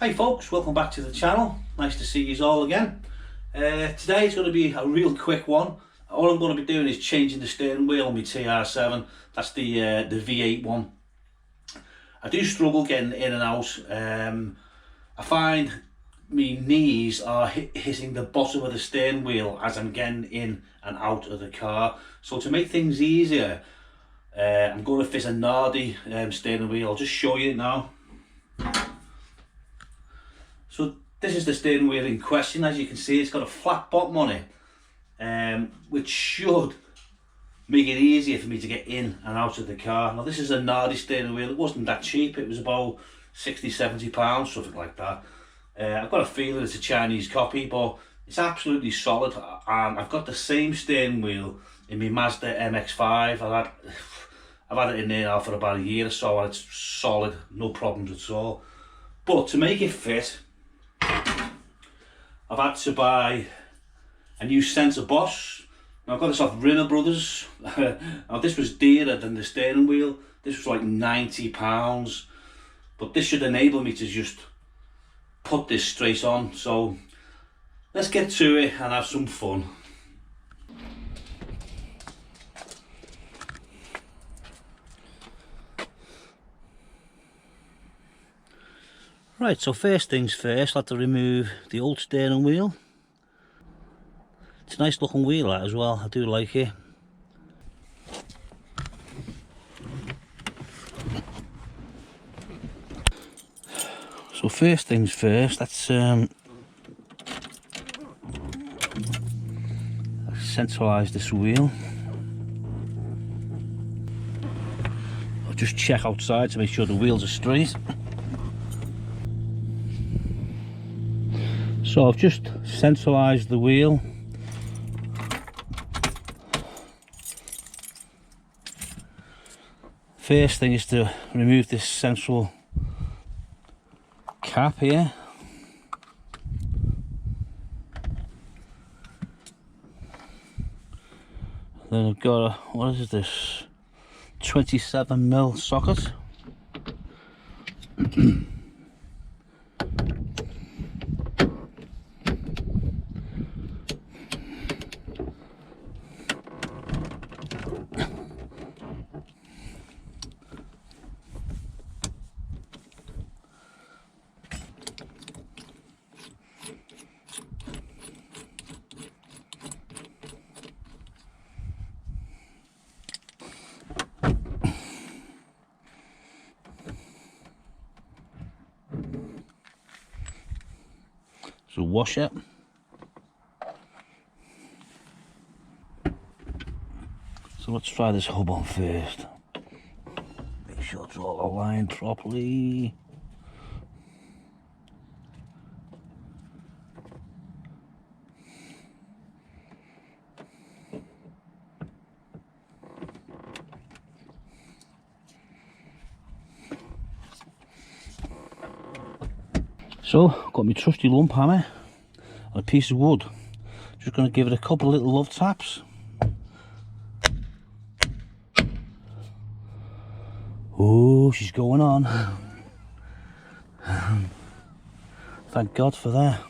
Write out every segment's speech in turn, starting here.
Hi folks, welcome back to the channel. Nice to see you all again. Today is going to be a real quick one. All I'm going to be doing is changing the steering wheel on my TR7. That's the V8 one. I do struggle getting in and out. I find my knees are hitting the bottom of the steering wheel as I'm getting in and out of the car. So to make things easier, I'm going to fit a Nardi steering wheel. I'll just show you now. So this is the steering wheel in question. As you can see, it's got a flat bottom on it, which should make it easier for me to get in and out of the car. Now this is a Nardi steering wheel. It wasn't that cheap. It was about 60-70 pounds, something like that. I've got a feeling it's a Chinese copy, but it's absolutely solid. And I've got the same steering wheel in my Mazda MX-5. I've had it in there now for about a year or so, and it's solid, no problems at all. But to make it fit, I've had to buy a new centre boss. Now I've got this off Rimmer Brothers. Now this was dearer than the steering wheel. This was like £90, but this should enable me to just put this straight on. So let's get to it and have some fun. Right, so first things first, I'll have to remove the old steering wheel. It's a nice looking wheel that as well, I do like it. So first things first, let's centralise this wheel. I'll just check outside to make sure the wheels are straight. So I've just centralised the wheel. First thing is to remove this central cap here. Then I've got a, what is this, 27mm socket. So wash it. So let's try this hub on first. Make sure it's all aligned properly. So, got my trusty lump hammer and a piece of wood. Just going to give it a couple of little love taps. Oh, she's going on. Thank God for that.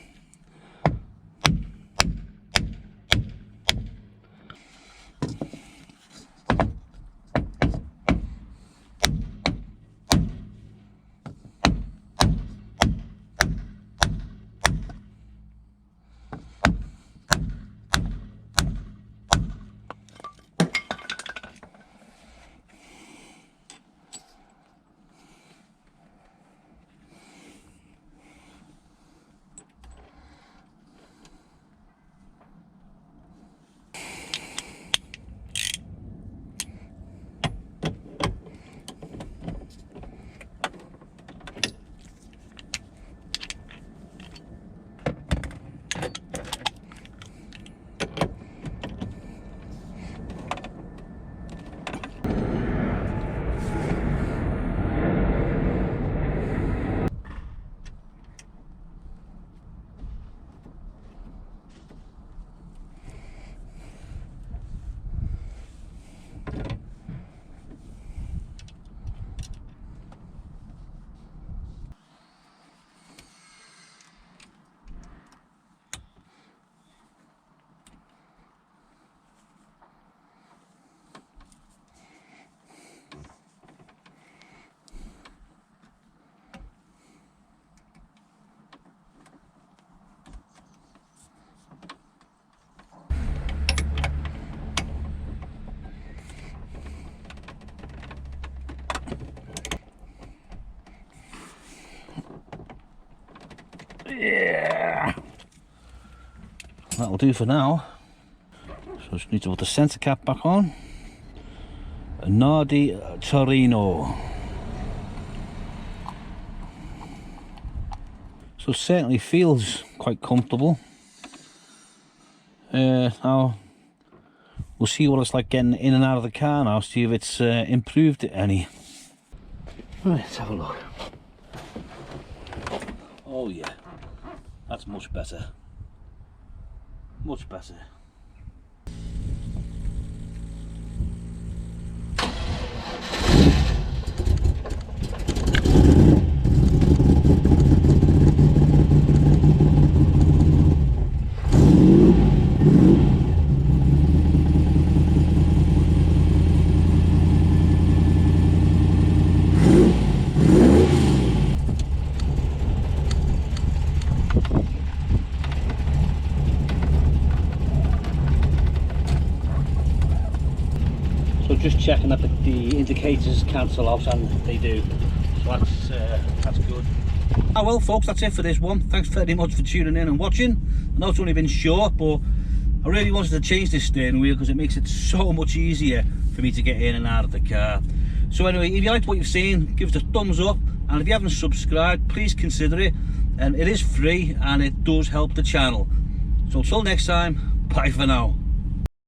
Yeah, that'll do for now. So I just need to put the centre cap back on. A Nardi Torino. So it certainly feels quite comfortable. Now we'll see what it's like getting in and out of the car now, see if it's improved it any. Right, let's have a look. Oh yeah, that's much better. Much better. So just checking that the indicators cancel out, and they do. So that's good. Oh well folks, that's it for this one. Thanks very much for tuning in and watching. I know it's only been short, but I really wanted to change this steering wheel because it makes it so much easier for me to get in and out of the car. So anyway, if you liked what you've seen, give us a thumbs up, and if you haven't subscribed, please consider it. And it is free and it does help the channel. So until next time, bye for now.